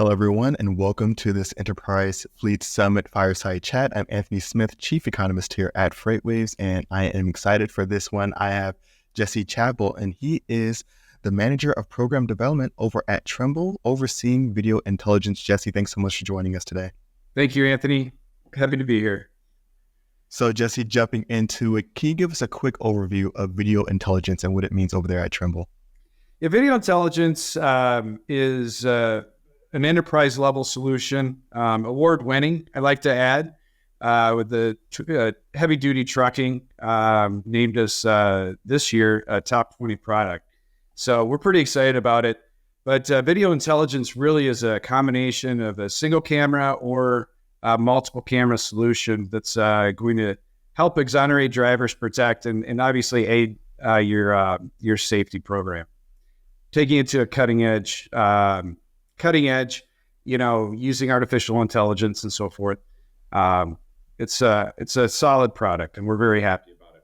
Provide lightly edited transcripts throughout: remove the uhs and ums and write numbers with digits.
Hello, everyone, and welcome to this Enterprise Fleet Summit Fireside Chat. I'm Anthony Smith, Chief Economist here at FreightWaves, and I am excited for this one. I have Jesse Chappell, and he is the Manager of Program Development over at Trimble, overseeing video intelligence. Jesse, thanks so much for joining us today. Thank you, Anthony. Happy to be here. So, Jesse, jumping into it, can you give us a quick overview of video intelligence and what it means over there at Trimble? Yeah, video intelligence is an enterprise-level solution, award-winning, I like to add, with the heavy-duty trucking named us this year a top 20 product. So we're pretty excited about it. But video intelligence really is a combination of a single camera or multiple camera solution that's going to help exonerate drivers, protect, and obviously aid your safety program. Taking it to a cutting edge, using artificial intelligence and so forth. It's a solid product, and we're very happy about it.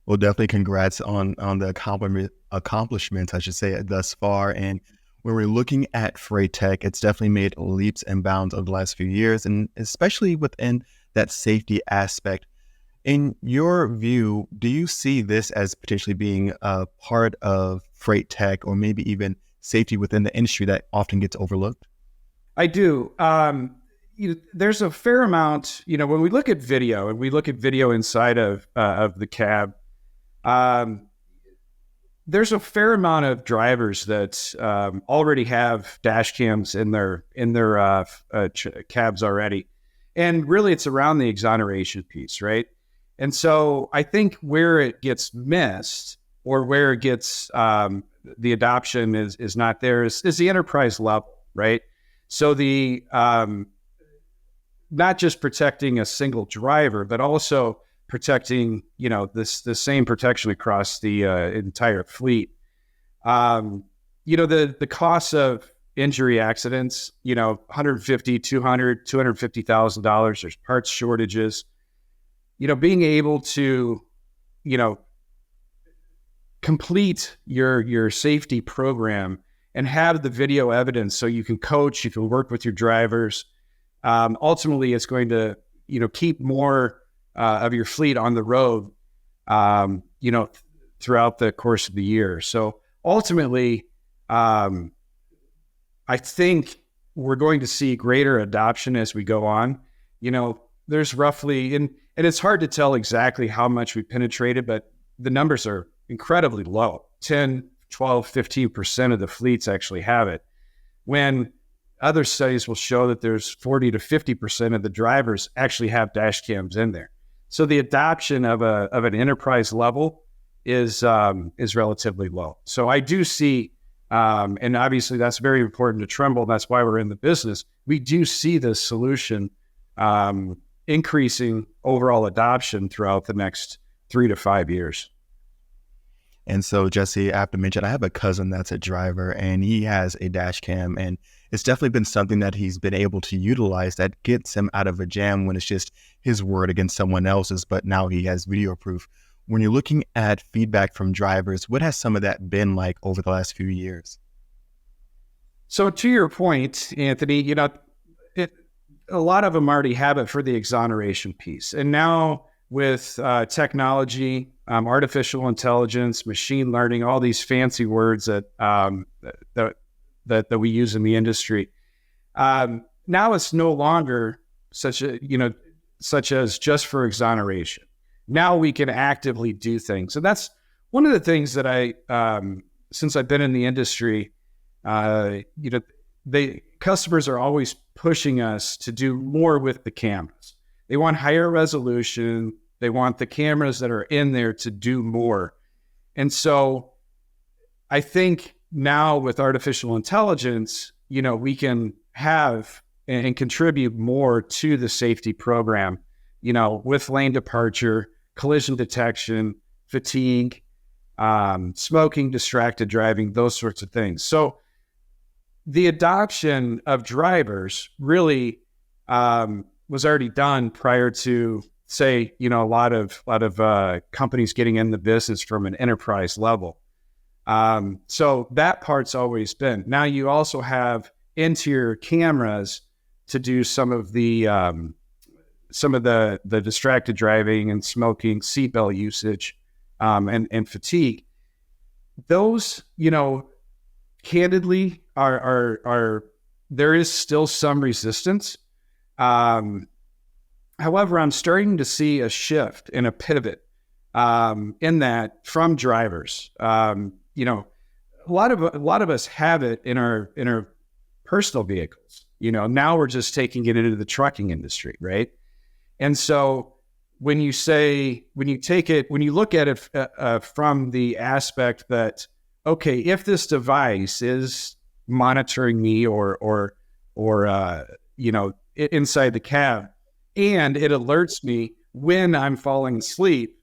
Well, definitely congrats on the accomplishments, I should say, thus far. And when we're looking at freight tech, it's definitely made leaps and bounds over the last few years, and especially within that safety aspect. In your view, do you see this as potentially being a part of freight tech or maybe even safety within the industry that often gets overlooked? I do. There's a fair amount, when we look at video and we look at video inside of the cab, there's a fair amount of drivers that already have dash cams in their cabs already. And really it's around the exoneration piece, right? And so I think where it gets missed or where it gets the adoption is not there is the enterprise level, right? So the not just protecting a single driver, but also protecting, the same protection across the entire fleet. The cost of injury accidents, $150,000, $200,000, $250,000. There's parts shortages. Being able to, complete your safety program and have the video evidence so you can coach, you can work with your drivers. Ultimately, it's going to, keep more of your fleet on the road, throughout the course of the year. So ultimately, I think we're going to see greater adoption as we go on. There's roughly, and it's hard to tell exactly how much we penetrated, but the numbers are incredibly low. 10, 12, 15% of the fleets actually have it. When other studies will show that there's 40 to 50% of the drivers actually have dash cams in there. So the adoption of an enterprise level is relatively low. So I do see, and obviously that's very important to Trimble. That's why we're in the business. We do see this solution increasing overall adoption throughout the next 3 to 5 years. And so, Jesse, I have to mention, I have a cousin that's a driver and he has a dash cam, and it's definitely been something that he's been able to utilize that gets him out of a jam when it's just his word against someone else's, but now he has video proof. When you're looking at feedback from drivers, what has some of that been like over the last few years? So to your point, Anthony, a lot of them already have it for the exoneration piece. And now with technology, artificial intelligence, machine learning, all these fancy words that we use in the industry, now it's no longer such as just for exoneration. Now we can actively do things. And that's one of the things that since I've been in the industry, customers are always pushing us to do more with the cameras. They want higher resolution. They want the cameras that are in there to do more. And so I think now with artificial intelligence, we can have and contribute more to the safety program, with lane departure, collision detection, fatigue, smoking, distracted driving, those sorts of things. So the adoption of drivers really was already done prior to, say, a lot of companies getting in the business from an enterprise level. So that part's always been. Now you also have interior cameras to do some of the distracted driving and smoking, seatbelt usage, and fatigue. Those, candidly, are there is still some resistance. However, I'm starting to see a shift and a pivot in that from drivers. A lot of us have it in our personal vehicles. Now we're just taking it into the trucking industry, right? And so when you look at it from the aspect that, okay, if this device is monitoring me or inside the cab, and it alerts me when I'm falling asleep,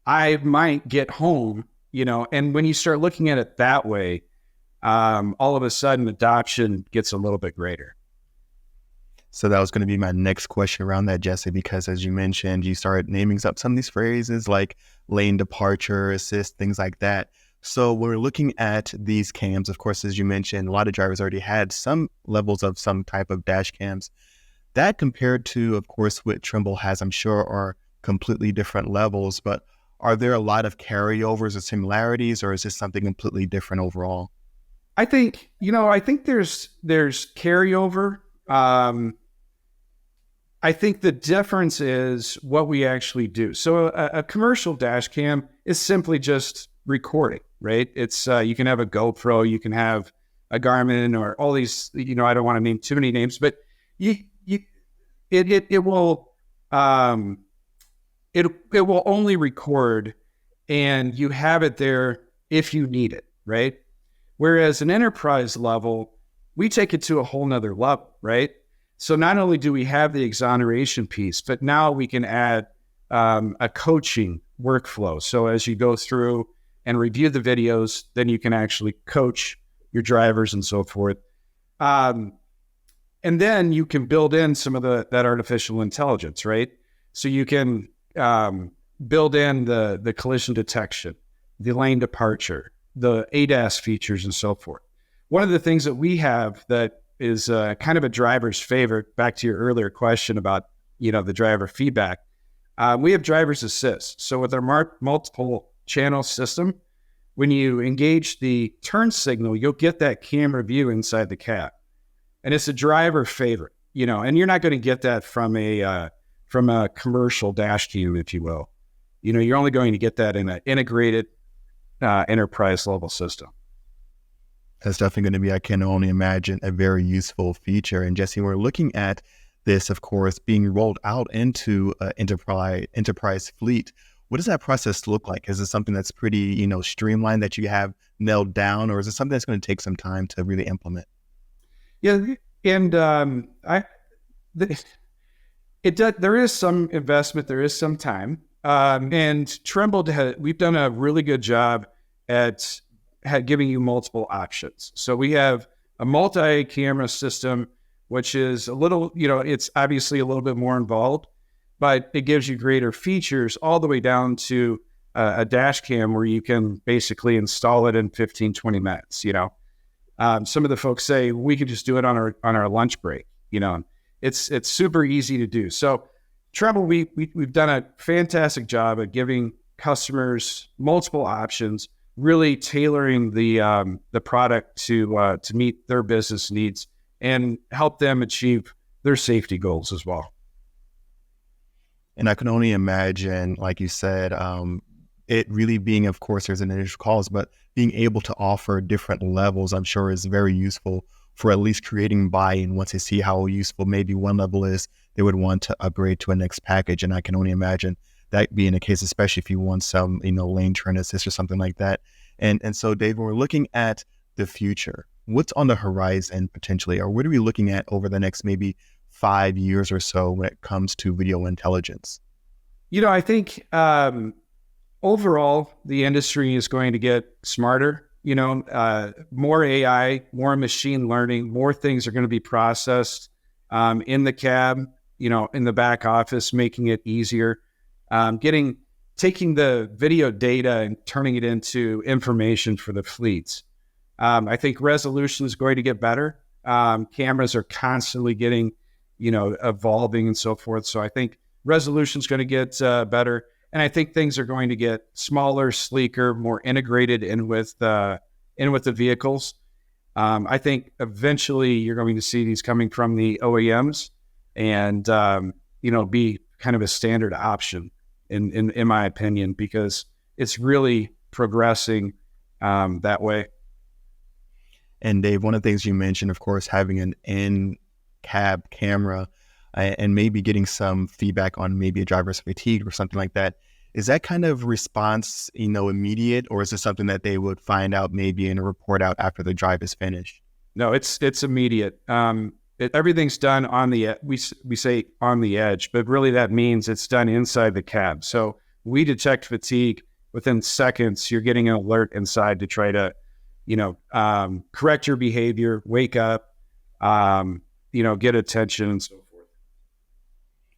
I might get home, and when you start looking at it that way, all of a sudden adoption gets a little bit greater. So that was going to be my next question around that, Jesse, because as you mentioned, you started naming up some of these phrases like lane departure, assist, things like that. So when we're looking at these cams, of course, as you mentioned, a lot of drivers already had some levels of some type of dash cams. That compared to, of course, what Trimble has, I'm sure, are completely different levels. But are there a lot of carryovers or similarities, or is this something completely different overall? I think there's carryover. I think the difference is what we actually do. So a commercial dash cam is simply just recording, right? It's you can have a GoPro, you can have a Garmin, or all these. I don't want to name too many names, but it will only record, and you have it there if you need it, right? Whereas an enterprise level, we take it to a whole nother level, right? So not only do we have the exoneration piece, but now we can add a coaching workflow. So as you go through and review the videos, then you can actually coach your drivers and so forth. And then you can build in some of that artificial intelligence, right? So you can build in the collision detection, the lane departure, the ADAS features, and so forth. One of the things that we have that is kind of a driver's favorite, back to your earlier question about, the driver feedback, we have driver's assist. So with our multiple channel system, when you engage the turn signal, you'll get that camera view inside the cab. And it's a driver favorite, and you're not going to get that from a commercial dash cam, if you will. You're only going to get that in an integrated enterprise level system. That's definitely going to be, I can only imagine, a very useful feature. And Jesse, we're looking at this, of course, being rolled out into an enterprise fleet. What does that process look like? Is it something that's pretty, streamlined, that you have nailed down, or is it something that's going to take some time to really implement? Yeah, and there is some investment, there is some time, and Trimble we've done a really good job at giving you multiple options. So we have a multi-camera system, which is a little, it's obviously a little bit more involved, but it gives you greater features all the way down to a dash cam where you can basically install it in 15, 20 minutes, Some of the folks say we could just do it on our lunch break. It's super easy to do. So Trimble, we've done a fantastic job at giving customers multiple options, really tailoring the product to meet their business needs and help them achieve their safety goals as well. And I can only imagine, like you said, it really being, of course, there's an initial calls, but being able to offer different levels, I'm sure, is very useful for at least creating buy-in. Once they see how useful maybe one level is, they would want to upgrade to a next package. And I can only imagine that being the case, especially if you want some, lane turn assist or something like that. And so, Dave, when we're looking at the future, what's on the horizon potentially, or what are we looking at over the next maybe 5 years or so when it comes to video intelligence? I think overall, the industry is going to get smarter, more AI, more machine learning, more things are going to be processed in the cab, in the back office, making it easier, taking the video data and turning it into information for the fleets. I think resolution is going to get better. Cameras are constantly getting, evolving and so forth. So I think resolution is going to get better. And I think things are going to get smaller, sleeker, more integrated in with the vehicles. I think eventually you're going to see these coming from the OEMs and, be kind of a standard option in my opinion, because it's really progressing that way. And Dave, one of the things you mentioned, of course, having an in-cab camera and maybe getting some feedback on maybe a driver's fatigue or something like that. Is that kind of response, immediate, or is it something that they would find out maybe in a report out after the drive is finished? No, it's immediate. Everything's done on we say on the edge, but really that means it's done inside the cab. So we detect fatigue within seconds. You're getting an alert inside to try to, correct your behavior, wake up, get attention and so forth.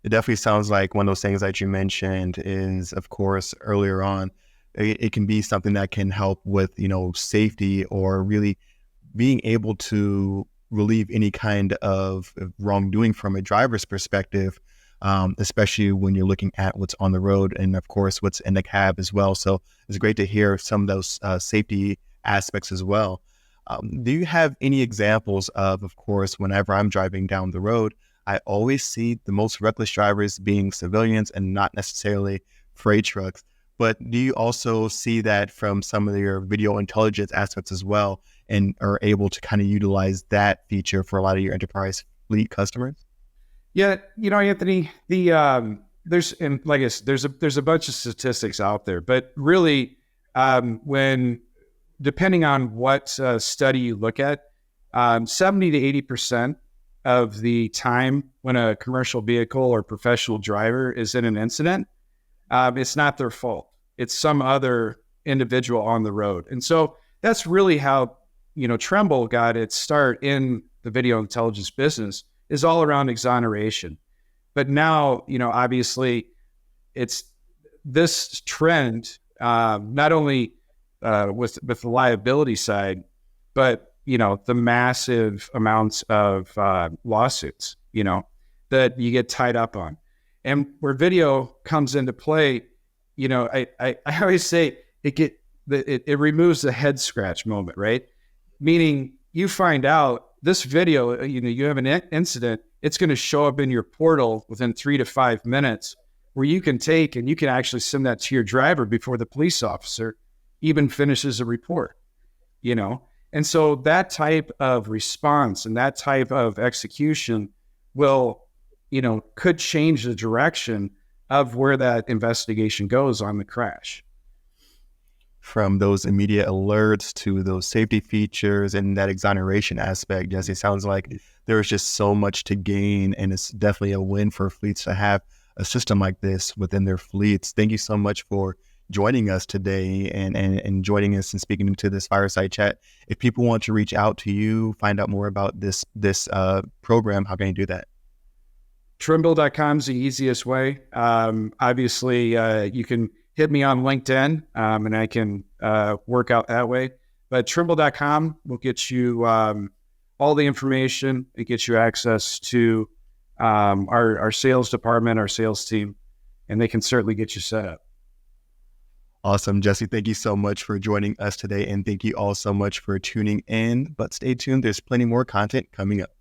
It definitely sounds like one of those things that you mentioned is, of course, earlier on, it can be something that can help with, safety or really being able to relieve any kind of wrongdoing from a driver's perspective, especially when you're looking at what's on the road and, of course, what's in the cab as well. So it's great to hear some of those safety aspects as well. Do you have any examples of course, whenever I'm driving down the road, I always see the most reckless drivers being civilians and not necessarily freight trucks. But do you also see that from some of your video intelligence aspects as well and are able to kind of utilize that feature for a lot of your enterprise fleet customers? Yeah, Anthony, there's a bunch of statistics out there, but really, when depending on what study you look at, 70 to 80% of the time when a commercial vehicle or professional driver is in an incident, it's not their fault. It's some other individual on the road. And so that's really how, Tremble got its start in the video intelligence business, is all around exoneration. But now, obviously it's this trend, not only with the liability side, but the massive amounts of lawsuits, that you get tied up on, and where video comes into play. I always say it removes the head scratch moment, right? Meaning you find out this video, you have an incident, it's going to show up in your portal within 3 to 5 minutes, where you can actually send that to your driver before the police officer even finishes a report, And so that type of response and that type of execution will, could change the direction of where that investigation goes on the crash. From those immediate alerts to those safety features and that exoneration aspect, Jesse, it sounds like there's just so much to gain, and it's definitely a win for fleets to have a system like this within their fleets. Thank you so much for joining us today and joining us and speaking into this fireside chat. If people want to reach out to you, find out more about this program, how can you do that? Trimble.com is the easiest way. Obviously, you can hit me on LinkedIn, and I can work out that way. But Trimble.com will get you all the information. It gets you access to our sales department, our sales team, and they can certainly get you set up. Awesome. Jesse, thank you so much for joining us today. And thank you all so much for tuning in. But stay tuned. There's plenty more content coming up.